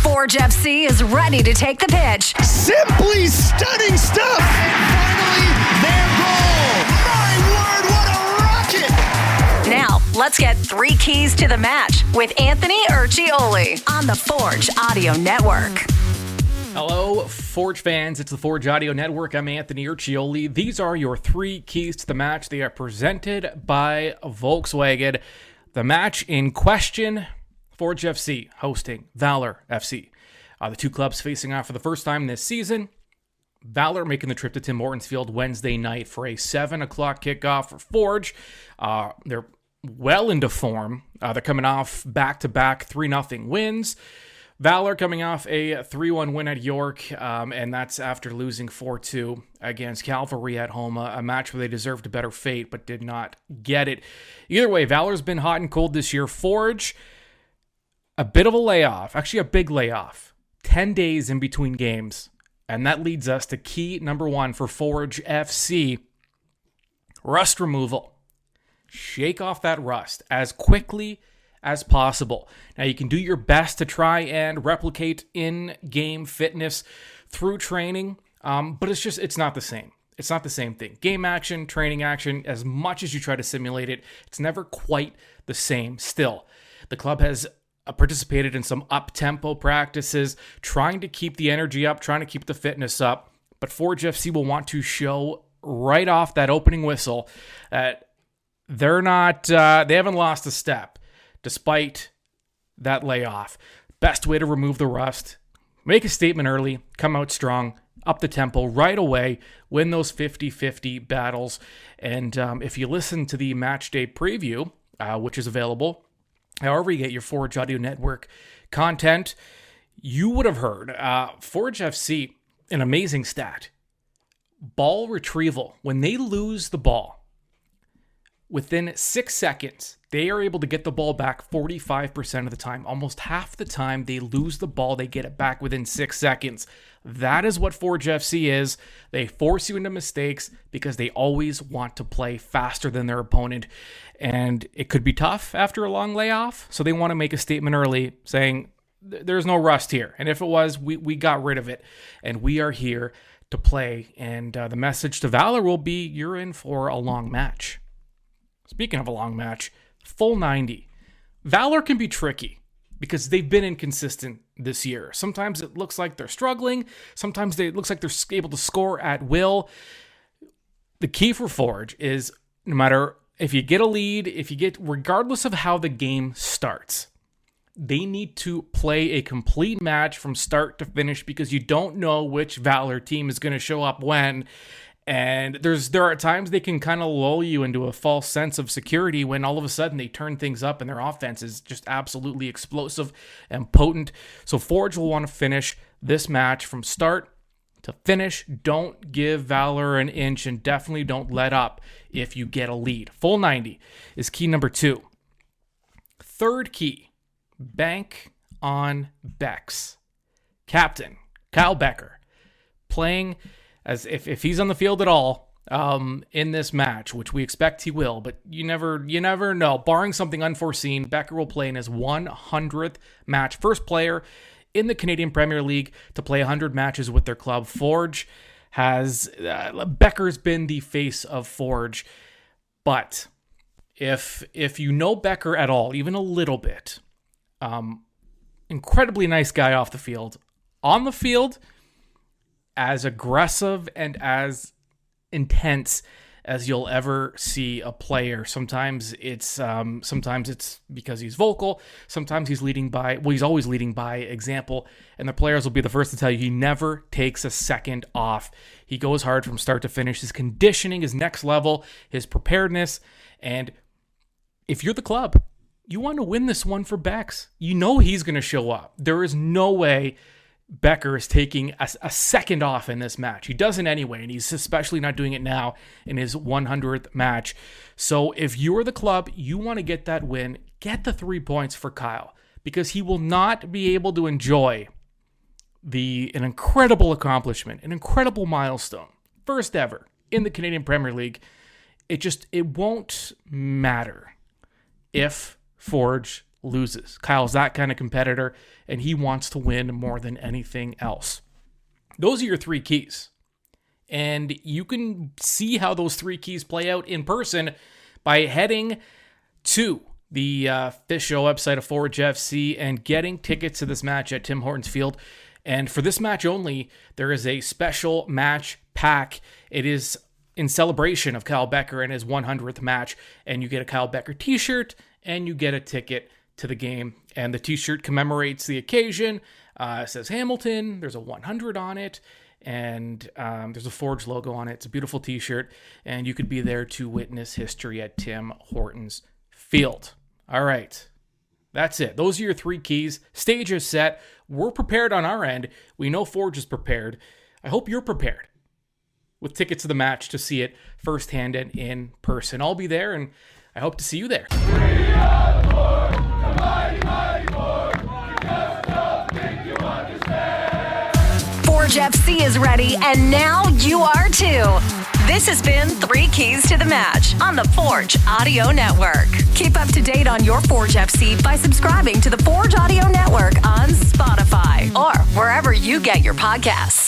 Forge FC is ready to take the pitch. Simply stunning stuff. And finally, their goal. My word, what a rocket. Now, let's get 3 keys to the match with Anthony Urciuoli on the Forge Audio Network. Hello, Forge fans. It's the Forge Audio Network. I'm Anthony Urciuoli. These are your 3 keys to the match. They are presented by Volkswagen. The match in question, Forge FC hosting Valour FC. The 2 clubs facing off for the first time this season. Valour making the trip to Tim Hortons Field Wednesday night for a 7 o'clock kickoff for Forge. They're well into form. They're coming off back-to-back 3-0 wins. Valour coming off a 3-1 win at York, and that's after losing 4-2 against Cavalry at home, a match where they deserved a better fate but did not get it. Either way, Valour's been hot and cold this year. Forge, a bit of a layoff, actually a big layoff. 10 days in between games. And that leads us to key number 1 for Forge FC. Rust removal. Shake off that rust as quickly as possible. Now, you can do your best to try and replicate in-game fitness through training, but it's not the same. It's not the same thing. Game action, training action, as much as you try to simulate it, it's never quite the same still. The club has participated in some up-tempo practices, trying to keep the energy up, trying to keep the fitness up. But Forge FC will want to show right off that opening whistle that they haven't lost a step despite that layoff. Best way to remove the rust, make a statement early, come out strong, up the tempo right away, win those 50-50 battles. And if you listen to the match day preview, which is available however you get your Forge Audio Network content, you would have heard Forge FC, an amazing stat. Ball retrieval. When they lose the ball, within 6 seconds, they are able to get the ball back 45% of the time. Almost half the time they lose the ball, they get it back within 6 seconds. That is what Forge FC is. They force you into mistakes because they always want to play faster than their opponent. And it could be tough after a long layoff. So they want to make a statement early saying, there's no rust here. And if it was, we got rid of it. And we are here to play. And the message to Valour will be, you're in for a long match. Speaking of a long match, full 90. Valour can be tricky because they've been inconsistent this year. Sometimes it looks like they're struggling. Sometimes it looks like they're able to score at will. The key for Forge is no matter if you get a lead, regardless of how the game starts, they need to play a complete match from start to finish because you don't know which Valour team is going to show up when. And there are times they can kind of lull you into a false sense of security when all of a sudden they turn things up and their offense is just absolutely explosive and potent. So Forge will want to finish this match from start to finish. Don't give Valour an inch and definitely don't let up if you get a lead. Full 90 is key number 2. Third key, bank on Bex. Captain Kyle Becker playing as if he's on the field at all in this match, which we expect he will, but you never know. Barring something unforeseen, Becker will play in his 100th match. First player in the Canadian Premier League to play 100 matches with their club. Forge has Becker's been the face of Forge, but if you know Becker at all, even a little bit, incredibly nice guy off the field. On the field, as aggressive and as intense as you'll ever see a player. Sometimes it's because he's vocal. Sometimes he's he's always leading by example. And the players will be the first to tell you he never takes a second off. He goes hard from start to finish. His conditioning is next level. His preparedness. And if you're the club, you want to win this one for Bex. You know he's going to show up. There is no way Becker is taking a second off in this match. He doesn't anyway, and he's especially not doing it now in his 100th match. So if you're the club, you want to get that win, get the 3 points for Kyle, because he will not be able to enjoy an incredible accomplishment, an incredible milestone, first ever in the Canadian Premier League. It won't matter if Forge loses. Kyle's that kind of competitor, and he wants to win more than anything else. Those are your 3 keys. And you can see how those 3 keys play out in person by heading to the official website of Forge FC and getting tickets to this match at Tim Hortons Field. And for this match only, there is a special match pack. It is in celebration of Kyle Becker and his 100th match. And you get a Kyle Becker t-shirt and you get a ticket to the game. And the t-shirt commemorates the occasion. It says Hamilton. There's a 100 on it. And there's a Forge logo on it. It's a beautiful t-shirt. And you could be there to witness history at Tim Hortons Field. All right. That's it. Those are your 3 keys. Stage is set. We're prepared on our end. We know Forge is prepared. I hope you're prepared with tickets to the match to see it firsthand and in person. I'll be there, and I hope to see you there. Forge FC is ready, and now you are too. This has been 3 Keys to the Match on the Forge Audio Network. Keep up to date on your Forge FC by subscribing to the Forge Audio Network on Spotify or wherever you get your podcasts.